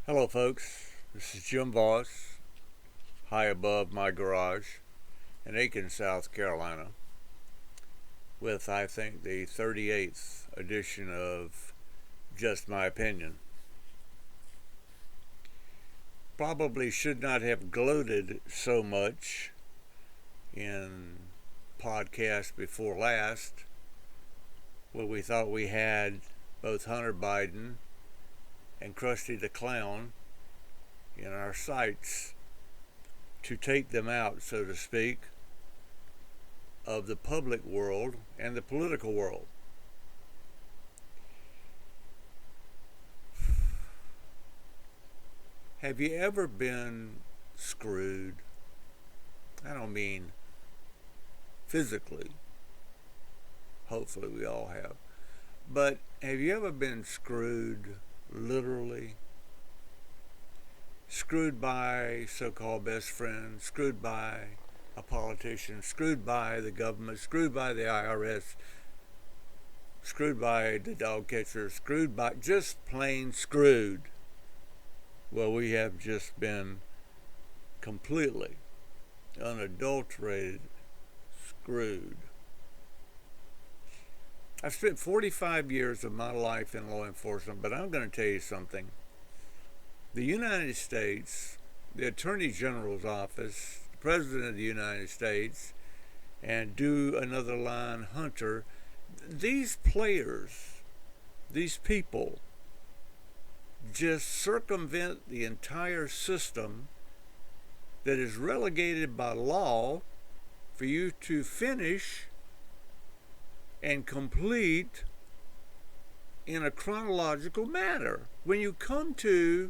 Hello, folks. This is Jim Voss, high above my garage in Aiken, South Carolina, with, I think, the 38th edition of Just My Opinion. Probably should not have gloated so much in podcast before last, where we thought we had both Hunter Biden and Krusty the Clown in our sights to take them out, so to speak, of the public world and the political world. Have you ever been screwed? I don't mean physically. Hopefully we all have. But have you ever been screwed literally? Screwed by so-called best friends, screwed by a politician, screwed by the government, screwed by the IRS, screwed by the dog catcher, screwed by, just plain screwed. Well, we have just been completely unadulterated screwed. I've spent 45 years of my life in law enforcement, but I'm going to tell you something. The United States, the Attorney General's office, the President of the United States, and do another line, Hunter, these players, these people, just circumvent the entire system that is relegated by law for you to finish and complete in a chronological manner. When you come to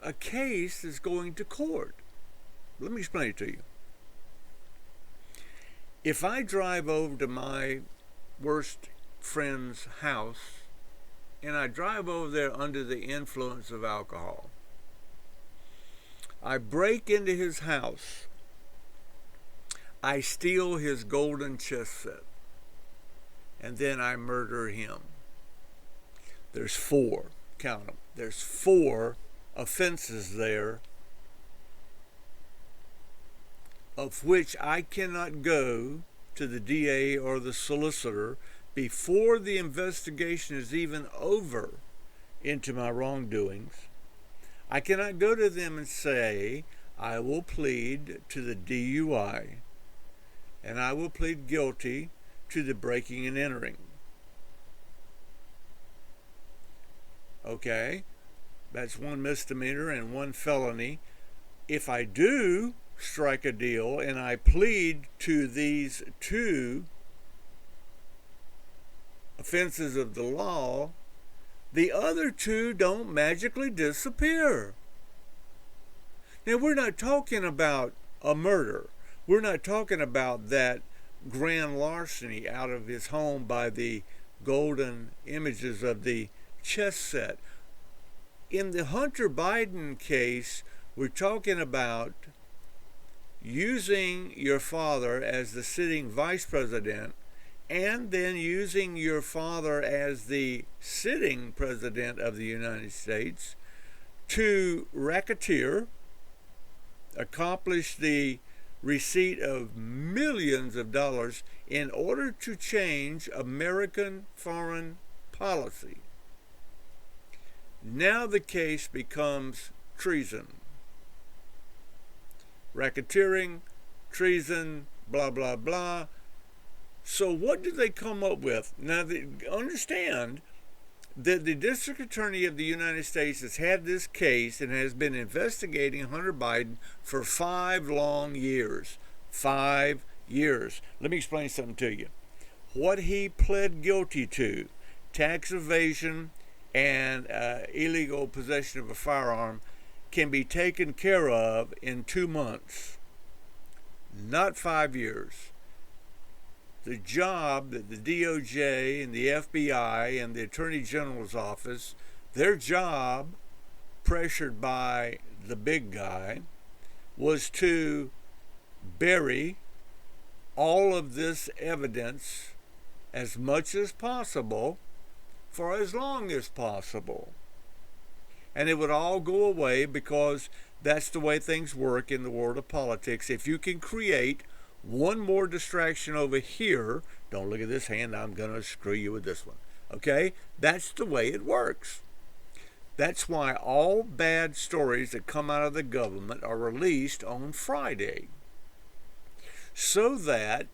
a case that's going to court, let me explain it to you. If I drive over to my worst friend's house and I drive over there under the influence of alcohol, I break into his house, I steal his golden chess set, and then I murder him. There's four, count them, there's four offenses there of which I cannot go to the DA or the solicitor before the investigation is even over into my wrongdoings. I cannot go to them and say, I will plead to the DUI and I will plead guilty to the breaking and entering. Okay? That's one misdemeanor and one felony. If I do strike a deal and I plead to these two offenses of the law, the other two don't magically disappear. Now, we're not talking about a murder. We're not talking about that grand larceny out of his home by the golden images of the chess set. In the Hunter Biden case, we're talking about using your father as the sitting vice president and then using your father as the sitting president of the United States to racketeer, accomplish the receipt of millions of dollars in order to change American foreign policy. Now the case becomes treason. Racketeering, treason, blah, blah, blah. So what do they come up with? Now, understand that the District Attorney of the United States has had this case and has been investigating Hunter Biden for 5 long years. 5 years. Let me explain something to you. What he pled guilty to, tax evasion and illegal possession of a firearm, can be taken care of in 2 months, not 5 years. The job that the DOJ and the FBI and the Attorney General's office, their job, pressured by the big guy, was to bury all of this evidence as much as possible for as long as possible. and it would all go away, because that's the way things work in the world of politics. If you can create one more distraction over here, don't look at this hand, I'm going to screw you with this one. Okay? That's the way it works. That's why all bad stories that come out of the government are released on Friday, so that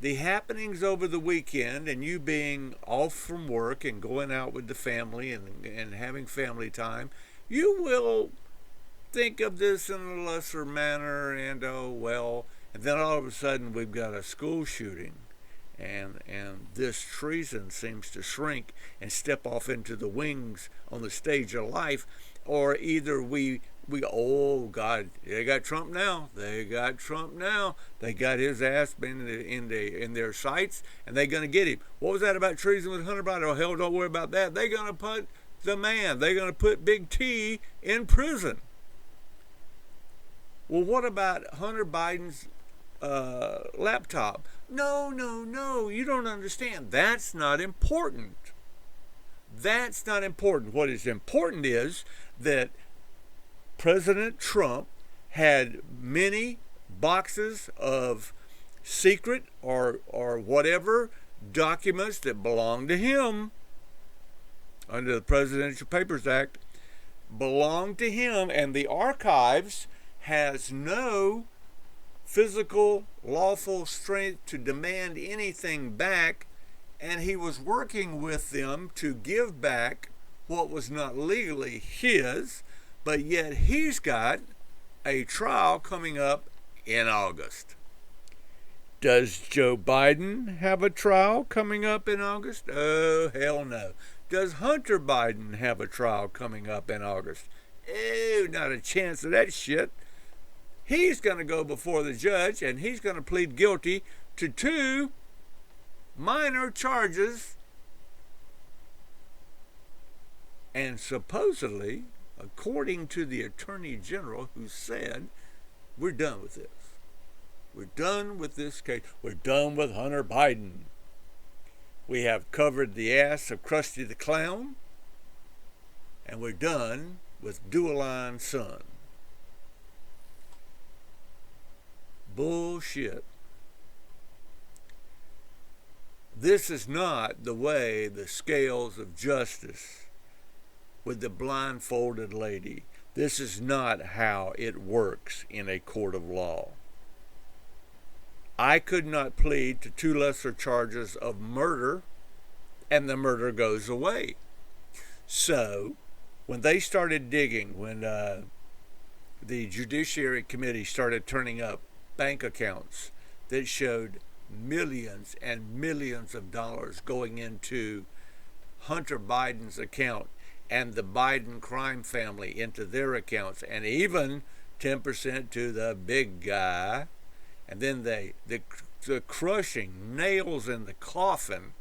the happenings over the weekend, and you being off from work and going out with the family and having family time, you will think of this in a lesser manner, and oh well, and then all of a sudden we've got a school shooting, and this treason seems to shrink and step off into the wings on the stage of life. Or either we oh God, they got Trump now. They got his ass in their sights, and they're gonna get him. What was that about treason with Hunter Biden? Oh hell, don't worry about that. They're gonna put the man. They're gonna put Big T in prison. Well, what about Hunter Biden's laptop? No, you don't understand. That's not important. That's not important. What is important is that President Trump had many boxes of secret or whatever documents that belonged to him under the Presidential Papers Act, belonged to him, and the archives has no physical lawful strength to demand anything back, and he was working with them to give back what was not legally his, but yet he's got a trial coming up in August. Does Joe Biden have a trial coming up in August? Oh, hell no. Does Hunter Biden have a trial coming up in August? Oh, not a chance of that shit. He's going to go before the judge, and he's going to plead guilty to 2 minor charges. And supposedly, according to the Attorney General, who said, we're done with this. We're done with this case. We're done with Hunter Biden. We have covered the ass of Krusty the Clown, and we're done with Dualine's son. Bullshit. This is not the way the scales of justice with the blindfolded lady. This is not how it works in a court of law. I could not plead to 2 lesser charges of murder, and the murder goes away. So, when they started digging, when the Judiciary Committee started turning up bank accounts that showed millions and millions of dollars going into Hunter Biden's account and the Biden crime family into their accounts, and even 10% to the big guy, and then the crushing nails in the coffin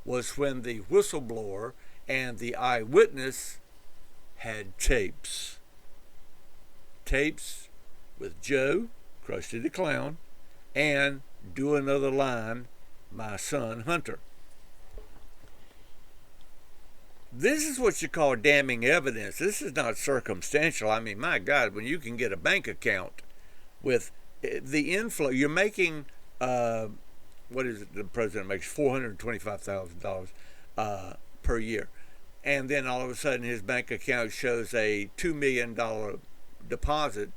was when the whistleblower and the eyewitness had tapes with Joe, Krusty the Clown, and Do Another Line, my son Hunter. This is what you call damning evidence. This is not circumstantial. I mean, my God, when you can get a bank account with the inflow, you're making, what is it the president makes? $425,000 per year. And then all of a sudden his bank account shows a $2 million deposit.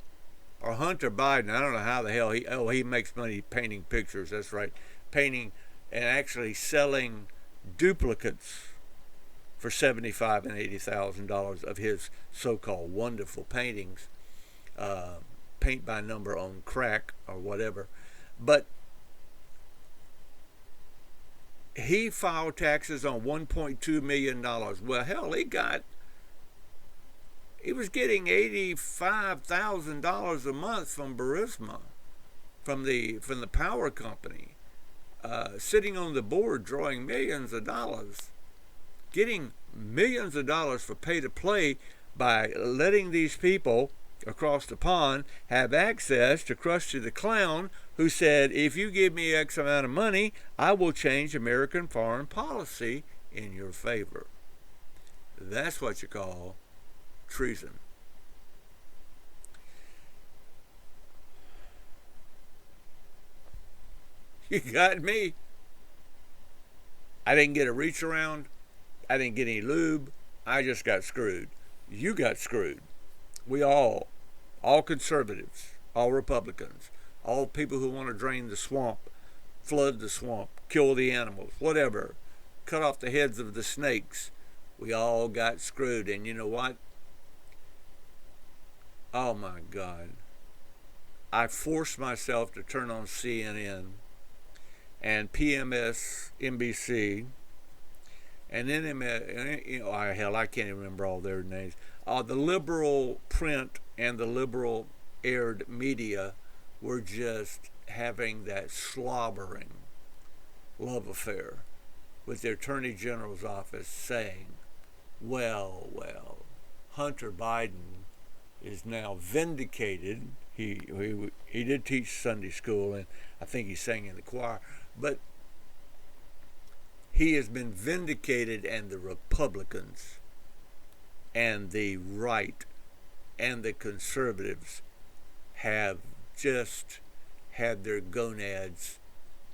Or Hunter Biden, I don't know how the hell he makes money painting pictures. That's right, painting and actually selling duplicates for $75,000 and $80,000 of his so-called wonderful paintings, paint by number on crack or whatever. But he filed taxes on $1.2 million. Well, hell, he was getting $85,000 a month from Burisma, from the power company, sitting on the board drawing millions of dollars, getting millions of dollars for pay to play by letting these people across the pond have access to Krusty the Clown, who said, if you give me X amount of money, I will change American foreign policy in your favor. That's what you call treason. You got me. I didn't get a reach around. I didn't get any lube. I just got screwed. You got screwed. We all conservatives, all Republicans, all people who want to drain the swamp, flood the swamp, kill the animals, whatever, cut off the heads of the snakes. We all got screwed. And you know what? Oh my God. I forced myself to turn on CNN and PMS, NBC, and then hell, I can't even remember all their names. The liberal print and the liberal aired media were just having that slobbering love affair with the Attorney General's office saying, well, Hunter Biden is now vindicated. He did teach Sunday school, and I think he sang in the choir, but he has been vindicated, and the Republicans and the right and the conservatives have just had their gonads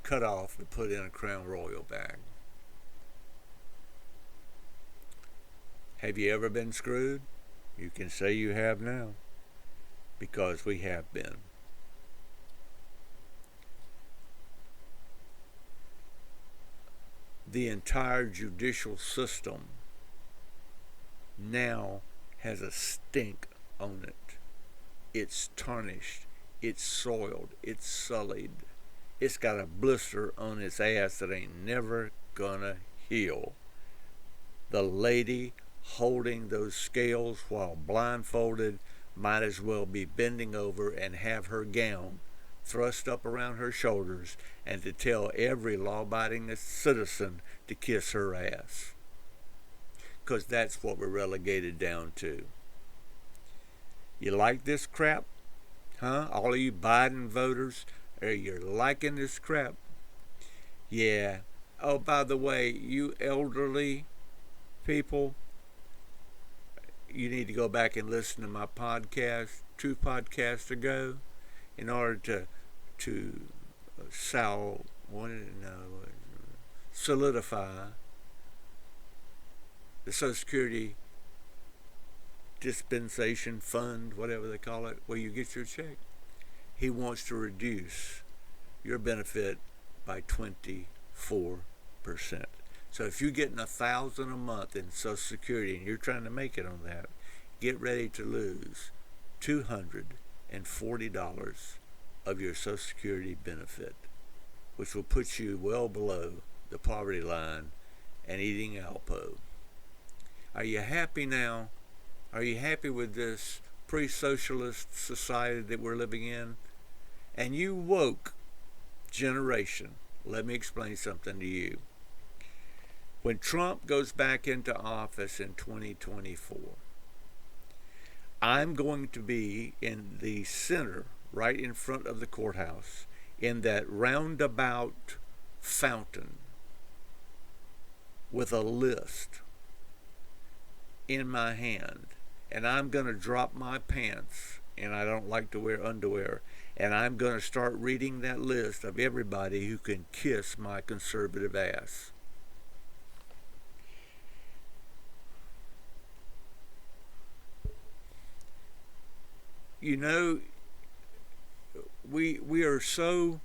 cut off and put in a Crown Royal bag. Have you ever been screwed? You can say you have now, because we have been. The entire judicial system now has a stink on it. It's tarnished, it's soiled, it's sullied. It's got a blister on its ass that ain't never gonna heal. The lady holding those scales while blindfolded might as well be bending over and have her gown thrust up around her shoulders and to tell every law-abiding citizen to kiss her ass. Because that's what we're relegated down to. You like this crap? Huh? All of you Biden voters, are you liking this crap? Yeah. Oh, by the way, you elderly people, you need to go back and listen to my podcast 2 podcasts ago in order to solidify the Social Security dispensation fund, whatever they call it, where you get your check. He wants to reduce your benefit by 24%. So if you're getting $1,000 a month in Social Security and you're trying to make it on that, get ready to lose $240 of your Social Security benefit, which will put you well below the poverty line and eating Alpo. Are you happy now? Are you happy with this pre-socialist society that we're living in? And you woke generation, let me explain something to you. When Trump goes back into office in 2024, I'm going to be in the center, right in front of the courthouse, in that roundabout fountain with a list in my hand. And I'm going to drop my pants, and I don't like to wear underwear, and I'm going to start reading that list of everybody who can kiss my conservative ass. You know, we are so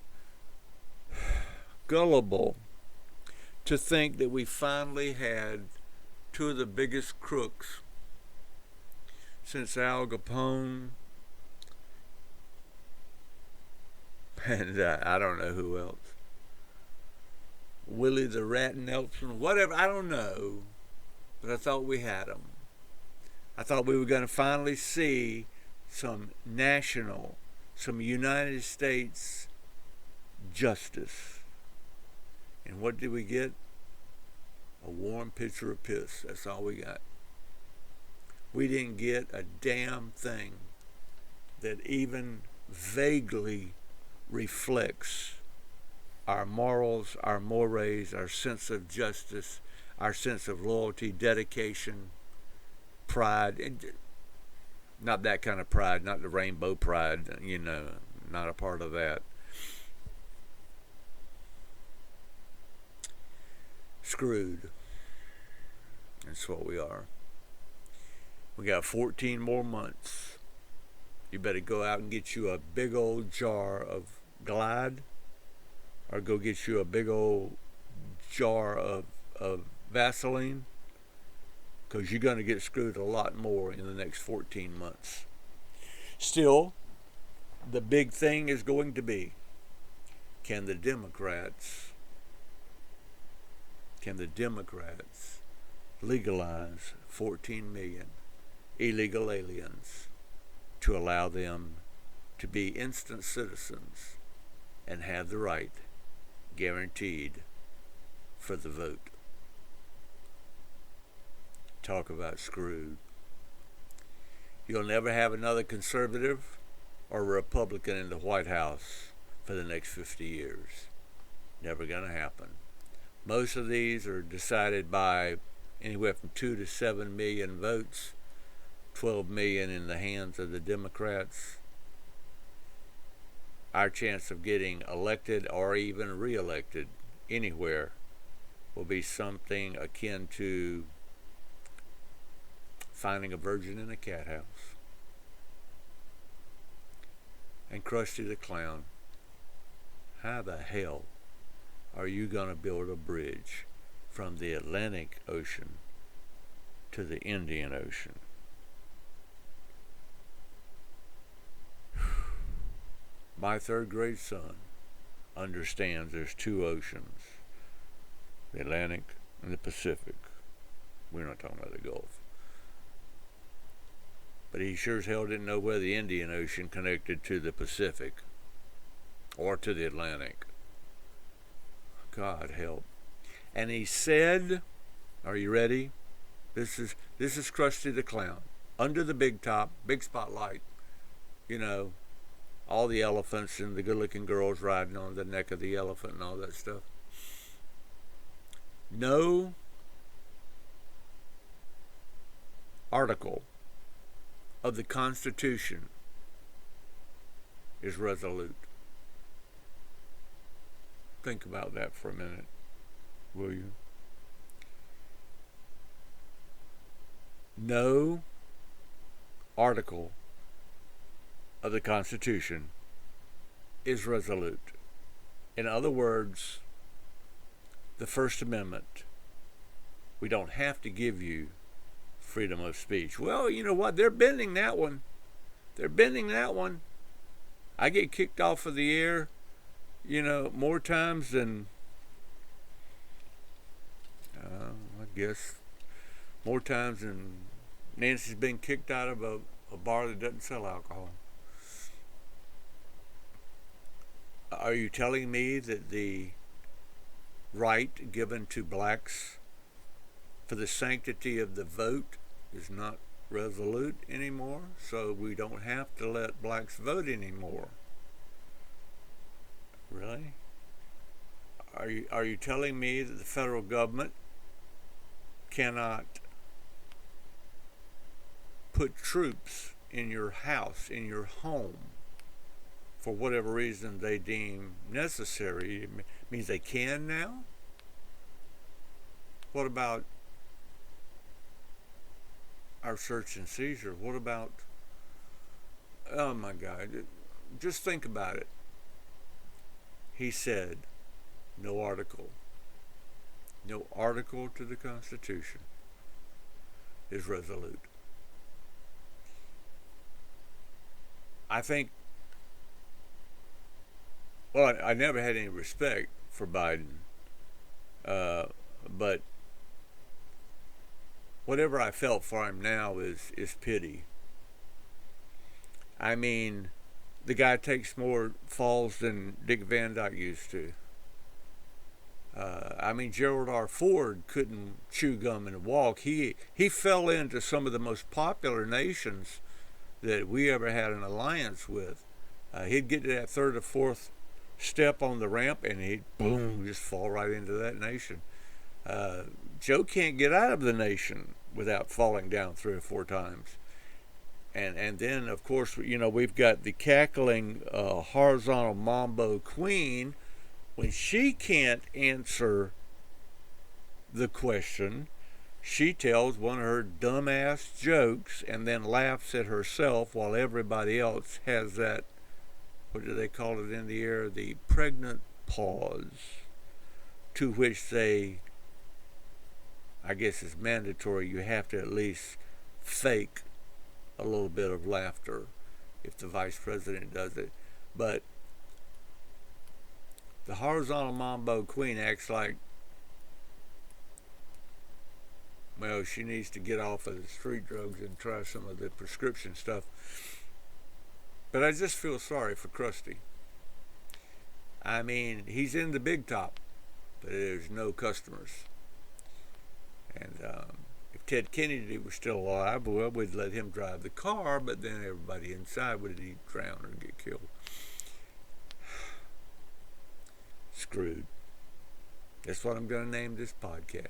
gullible to think that we finally had 2 of the biggest crooks since Al Capone and I don't know who else, Willie the Rat Nelson, whatever, I don't know, but I thought we had them. I thought we were going to finally see some national, some United States justice. And what did we get? A warm pitcher of piss. That's all we got. We didn't get a damn thing that even vaguely reflects our morals, our mores, our sense of justice, our sense of loyalty, dedication, pride. And Not that kind of pride, not the rainbow pride, not a part of that. Screwed. That's what we are. We got 14 more months. You better go out and get you a big old jar of Glide, or go get you a big old jar of Vaseline, because you're going to get screwed a lot more in the next 14 months. Still, the big thing is going to be, can the Democrats legalize 14 million illegal aliens to allow them to be instant citizens and have the right guaranteed for the vote? Talk about screwed. You'll never have another conservative or Republican in the White House for the next 50 years. Never going to happen. Most of these are decided by anywhere from 2 to 7 million votes, 12 million in the hands of the Democrats. Our chance of getting elected or even re-elected anywhere will be something akin to finding a virgin in a cat house. And Krusty the Clown, how the hell are you going to build a bridge from the Atlantic Ocean to the Indian Ocean? My third grade son understands there's two oceans, the Atlantic and the Pacific. We're not talking about the Gulf. But he sure as hell didn't know where the Indian Ocean connected to the Pacific or to the Atlantic. God help. And he said, are you ready? This is Krusty the Clown. Under the big top, big spotlight, all the elephants and the good-looking girls riding on the neck of the elephant and all that stuff. No article of the Constitution is resolute. Think about that for a minute, will you? No article of the Constitution is resolute. In other words, the First Amendment, we don't have to give you freedom of speech. Well, you know what? They're bending that one. I get kicked off of the air, more times than, I guess, more times than Nancy's been kicked out of a bar that doesn't sell alcohol. Are you telling me that the right given to blacks for the sanctity of the vote is not resolute anymore, so we don't have to let blacks vote anymore? Really? Are you telling me that the federal government cannot put troops in your house, in your home, for whatever reason they deem necessary? It means they can now? What about our search and seizure? What about, oh my God, just think about it. He said, no article to the Constitution is resolute. I think, well, I never had any respect for Biden, but whatever I felt for him now is pity. I mean, the guy takes more falls than Dick Van Dyke used to. Gerald R. Ford couldn't chew gum and walk. He fell into some of the most popular nations that we ever had an alliance with. He'd get to that third or fourth step on the ramp and he'd, boom, just fall right into that nation. Joe can't get out of the nation without falling down 3 or 4 times. And then of course we've got the cackling horizontal mambo queen when she can't answer the question. She tells one of her dumbass jokes and then laughs at herself while everybody else has that, what do they call it in the air, the pregnant pause, to which they, I guess it's mandatory, you have to at least fake a little bit of laughter if the vice president does it. But the horizontal mambo queen acts like, well, she needs to get off of the street drugs and try some of the prescription stuff. But I just feel sorry for Krusty. I mean, he's in the big top, but there's no customers. And if Ted Kennedy was still alive, well, we'd let him drive the car, but then everybody inside would either drown or get killed. Screwed. That's what I'm going to name this podcast.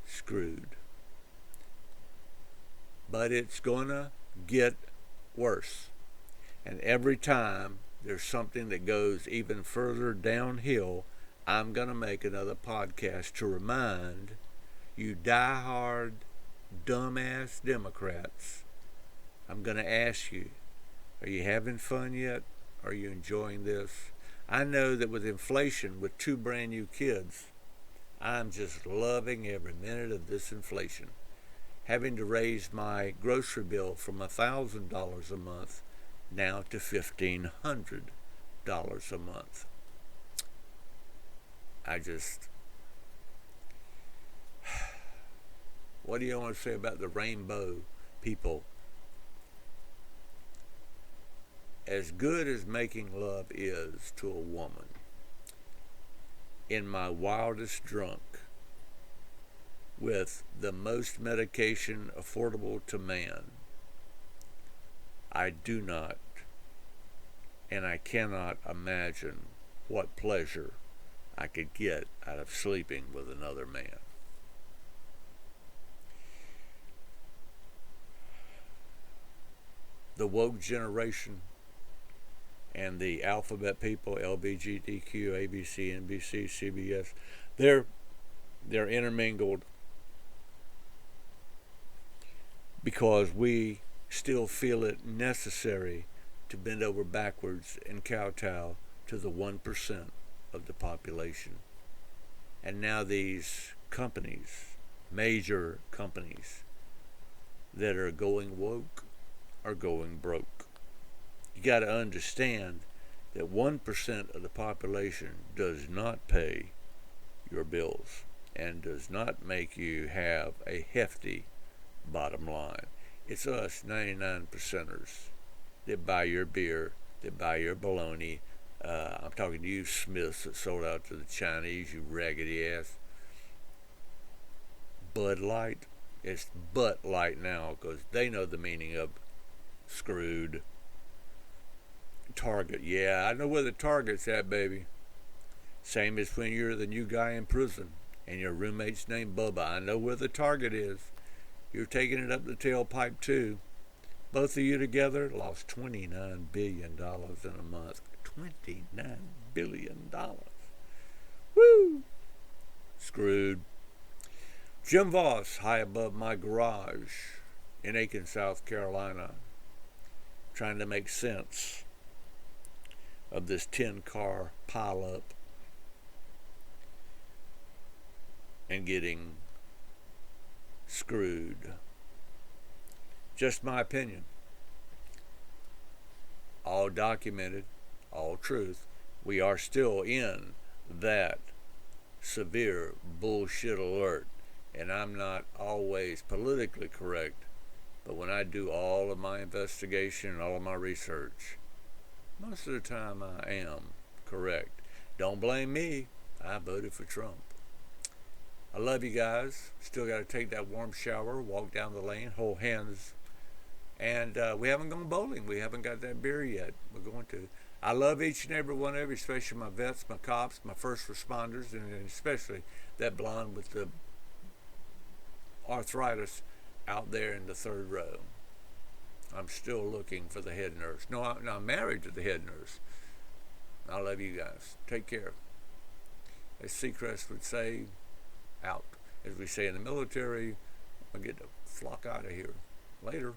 Screwed. But it's going to get worse. And every time there's something that goes even further downhill, I'm going to make another podcast to remind you die-hard, dumbass Democrats. I'm going to ask you, are you having fun yet? Are you enjoying this? I know that with inflation, with 2 brand new kids, I'm just loving every minute of this inflation. Having to raise my grocery bill from $1,000 a month now to $1,500 a month. What do you want to say about the rainbow people? As good as making love is to a woman, in my wildest drunk, with the most medication affordable to man, I do not and I cannot imagine what pleasure I could get out of sleeping with another man. The woke generation and the alphabet people, LBGTQ, ABC, NBC, CBS, they're intermingled because we still feel it necessary to bend over backwards and kowtow to the 1% of the population. And now these companies, major companies that are going woke, are going broke. You got to understand that 1% of the population does not pay your bills and does not make you have a hefty bottom line. It's us 99%ers that buy your beer, that buy your bologna. I'm talking to you Smiths that sold out to the Chinese, you raggedy ass. Bud Light, it's Butt Light now because they know the meaning of screwed. Target, yeah, I know where the Target's at, baby. Same as when you're the new guy in prison and your roommate's named Bubba. I know where the Target is. You're taking it up the tailpipe too. Both of you together lost $29 billion in a month. $29 billion. Woo! Screwed. Jim Voss, high above my garage in Aiken, South Carolina, trying to make sense of this 10-car pileup and getting screwed. Just my opinion. All documented, all truth. We are still in that severe bullshit alert. And I'm not always politically correct, but when I do all of my investigation and all of my research, most of the time I am correct. Don't blame me. I voted for Trump. I love you guys. Still got to take that warm shower, walk down the lane, hold hands. And we haven't gone bowling. We haven't got that beer yet. We're going to. I love each and every one of you, especially my vets, my cops, my first responders, and especially that blonde with the arthritis out there in the third row. I'm still looking for the head nurse. No, I'm married to the head nurse. I love you guys. Take care. As Seacrest would say, out. As we say in the military, I get to flock out of here. Later.